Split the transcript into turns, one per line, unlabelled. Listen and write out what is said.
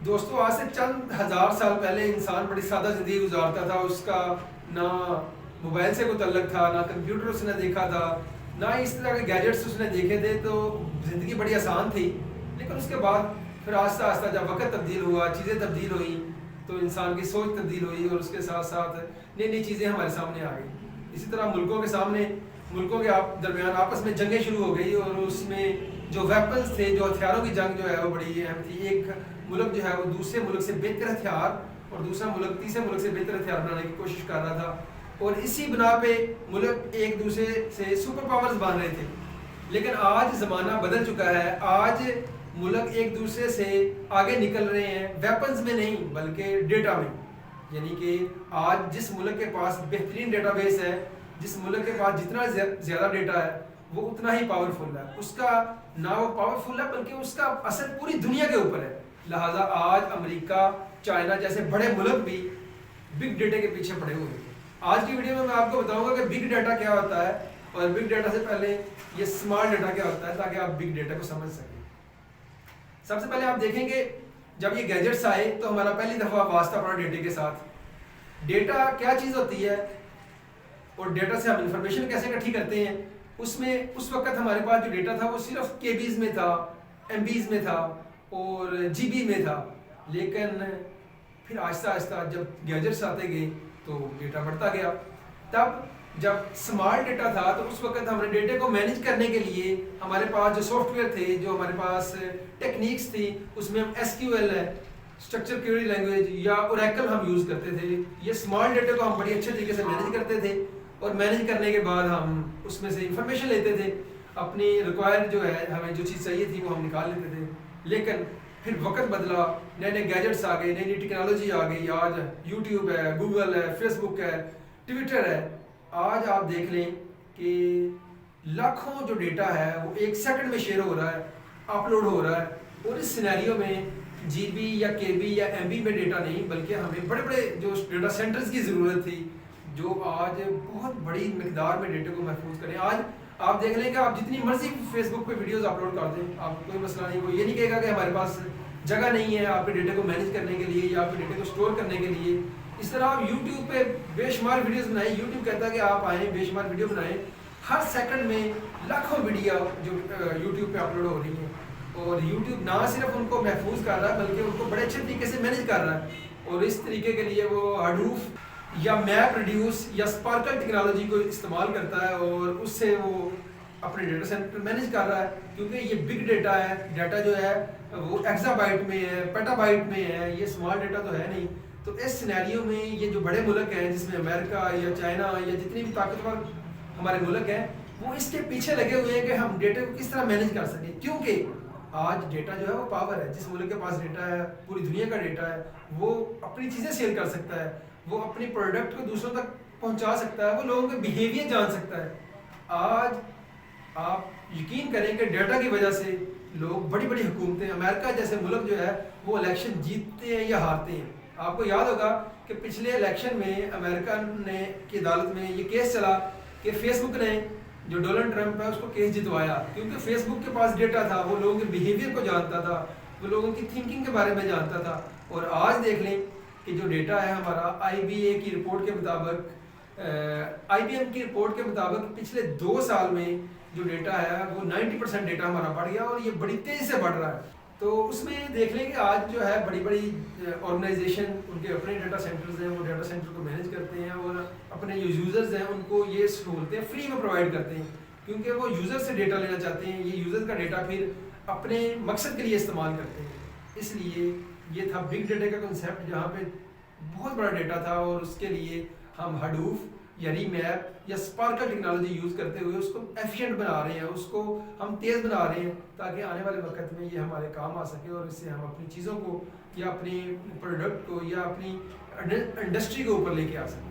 دوستوں آج سے چند ہزار سال پہلے انسان بڑی سادہ زندگی گزارتا تھا. اس کا نہ موبائل سے کوئی تعلق تھا, نہ کمپیوٹر اس نے دیکھا تھا, نہ اس طرح کے گیجٹس اس نے دیکھے تھے. تو زندگی بڑی آسان تھی. لیکن اس کے بعد پھر آہستہ آہستہ جب وقت تبدیل ہوا, چیزیں تبدیل ہوئیں, تو انسان کی سوچ تبدیل ہوئی اور اس کے ساتھ ساتھ نئی نئی چیزیں ہمارے سامنے آ گئیں. اسی طرح ملکوں کے درمیان آپس میں جنگیں شروع ہو گئی, اور اس میں جو ویپنز تھے, جو ہتھیاروں کی جنگ جو ہے وہ بڑی اہم تھی. ایک ملک جو ہے وہ دوسرے ملک سے بہتر ہتھیار اور دوسرا ملک تیسرے ملک سے بہتر ہتھیار بنانے کی کوشش کر رہا تھا, اور اسی بنا پہ ملک ایک دوسرے سے سپر پاورز بن رہے تھے. لیکن آج زمانہ بدل چکا ہے. آج ملک ایک دوسرے سے آگے نکل رہے ہیں, ویپنز میں نہیں بلکہ ڈیٹا میں. یعنی کہ آج جس ملک کے پاس بہترین ڈیٹا بیس ہے, جس ملک کے پاس جتنا زیادہ ڈیٹا ہے وہ اتنا ہی پاورفل ہے. اس کا نہ وہ پاورفل ہے بلکہ اس کا اثر پوری دنیا کے اوپر ہے. لہٰذا آج امریکہ, چائنا جیسے بڑے ملک بھی بگ ڈیٹا کے پیچھے پڑے ہوئے ہیں. آج کی ویڈیو میں آپ کو بتاؤں گا کہ بگ ڈیٹا کیا ہوتا ہے, اور بگ ڈیٹا سے پہلے یہ اسمارٹ ڈیٹا کیا ہوتا ہے, تاکہ آپ بگ ڈیٹا کو سمجھ سکیں. سب سے پہلے آپ دیکھیں گے جب یہ گیجٹس آئے تو ہمارا پہلی دفعہ واسطہ پڑا ڈیٹا کے ساتھ. ڈیٹا کیا چیز ہوتی ہے اور ڈیٹا سے ہم انفارمیشن کیسے اکٹھی کرتے ہیں. اس وقت ہمارے پاس جو ڈیٹا تھا وہ صرف کے بیز میں تھا, ایم بیز میں تھا اور جی بی میں تھا. لیکن پھر آہستہ آہستہ جب گیجٹس آتے گئے تو ڈیٹا بڑھتا گیا. تب جب اسمارٹ ڈیٹا تھا تو اس وقت ہم نے ڈیٹا کو مینیج کرنے کے لیے ہمارے پاس جو سافٹ ویئر تھے, جو ہمارے پاس ٹیکنیکس تھی, اس میں ہم ایس کیو ایل ہے, اسٹرکچر کیوری لینگویج, یا اوریکل ہم یوز کرتے تھے. یہ اسمارٹ ڈیٹا کو ہم بڑی اچھے طریقے سے مینیج کرتے تھے, اور مینیج کرنے کے بعد ہم اس میں سے انفارمیشن لیتے تھے. اپنی ریکوائرڈ جو ہے, ہمیں جو چیز چاہیے تھی وہ ہم نکال لیتے تھے. لیکن پھر وقت بدلا, نئے نئے گیجٹس آ گئے, نئی نئی ٹیکنالوجی آ گئی. آج یوٹیوب ہے, گوگل ہے, فیس بک ہے, ٹویٹر ہے. آج آپ دیکھ لیں کہ لاکھوں جو ڈیٹا ہے وہ ایک سیکنڈ میں شیئر ہو رہا ہے, اپلوڈ ہو رہا ہے. اور اس سینیریو میں جی بی یا کے بی یا ایم بی میں ڈیٹا نہیں, بلکہ ہمیں بڑے بڑے جو ڈیٹا سینٹرز کی ضرورت تھی, جو آج بہت بڑی مقدار میں ڈیٹا کو محفوظ کریں. آج آپ دیکھ لیں کہ آپ جتنی مرضی فیس بک پہ ویڈیوز اپلوڈ کر دیں, آپ کوئی مسئلہ نہیں. کوئی یہ نہیں کہے گا کہ ہمارے پاس جگہ نہیں ہے آپ کے ڈیٹا کو مینیج کرنے کے لیے یا آپ کے ڈیٹا کو اسٹور کرنے کے لیے. اس طرح آپ یوٹیوب پہ بے شمار ویڈیوز بنائیں. یوٹیوب کہتا ہے کہ آپ آئیں, بے شمار ویڈیو بنائیں. ہر سیکنڈ میں لاکھوں ویڈیو جو یوٹیوب پہ اپلوڈ ہو رہی ہیں, اور یوٹیوب نہ صرف ان کو محفوظ کر رہا ہے بلکہ ان کو بڑے اچھے طریقے سے مینیج کر رہا ہے. اور اس طریقے کے لیے وہ ہڈوف یا میپ ریڈیوس یا اسپارکل ٹیکنالوجی کو استعمال کرتا ہے, اور اس سے وہ اپنے ڈیٹا سینٹر مینیج کر رہا ہے. کیونکہ یہ بگ ڈیٹا ہے, ڈیٹا جو ہے وہ ایکزا بائٹ میں ہے, پیٹا بائٹ میں ہے, یہ اسمال ڈیٹا تو ہے نہیں. تو اس سینیریو میں یہ جو بڑے ملک ہیں, جس میں امریکہ یا چائنا یا جتنی بھی طاقتور ہمارے ملک ہیں, وہ اس کے پیچھے لگے ہوئے ہیں کہ ہم ڈیٹا کو کس طرح مینیج کر سکیں. کیونکہ آج ڈیٹا جو ہے وہ پاور ہے. جس ملک کے پاس ڈیٹا ہے, پوری دنیا کا ڈیٹا ہے, وہ اپنی چیزیں سیل کر سکتا ہے, وہ اپنی پروڈکٹ کو دوسروں تک پہنچا سکتا ہے, وہ لوگوں کے بیہیویئر جان سکتا ہے. آج آپ یقین کریں کہ ڈیٹا کی وجہ سے لوگ بڑی بڑی حکومتیں, امریکہ جیسے ملک جو ہے وہ الیکشن جیتتے ہیں یا ہارتے ہیں. آپ کو یاد ہوگا کہ پچھلے الیکشن میں امریکہ نے کی عدالت میں یہ کیس چلا کہ فیس بک نے جو ڈونلڈ ٹرمپ ہے اس کو کیس جتوایا, کیونکہ فیس بک کے پاس ڈیٹا تھا, وہ لوگوں کے بیہیویئر کو جانتا تھا, وہ لوگوں کی تھنکنگ کے بارے میں جانتا تھا. اور آج دیکھ لیں کہ جو ڈیٹا ہے ہمارا آئی بی اے کی رپورٹ کے مطابق, آئی بی ایم کی رپورٹ کے مطابق پچھلے 2 سال میں جو ڈیٹا ہے وہ 90% ڈیٹا ہمارا بڑھ گیا, اور یہ بڑی تیزی سے بڑھ رہا ہے. تو اس میں دیکھ لیں کہ آج جو ہے بڑی بڑی آرگنائزیشن, ان کے اپنے ڈیٹا سینٹرز ہیں, وہ ڈیٹا سینٹر کو مینیج کرتے ہیں, اور اپنے جو یوزرز ہیں ان کو یہ سہولتیں فری میں پرووائڈ کرتے ہیں, کیونکہ وہ یوزر سے ڈیٹا لینا چاہتے ہیں. یہ یوزر کا ڈیٹا پھر اپنے مقصد کے لیے استعمال کرتے ہیں. اس لیے یہ تھا بگ ڈیٹا کا کنسیپٹ, جہاں پہ بہت بڑا ڈیٹا تھا, اور اس کے لیے ہم ہڈوف یا ری میپ یا اسپارکل ٹیکنالوجی یوز کرتے ہوئے اس کو ایفیشینٹ بنا رہے ہیں, اس کو ہم تیز بنا رہے ہیں, تاکہ آنے والے وقت میں یہ ہمارے کام آ سکے, اور اس سے ہم اپنی چیزوں کو یا اپنی پروڈکٹ کو یا اپنی انڈسٹری کو اوپر لے کے آ سکیں.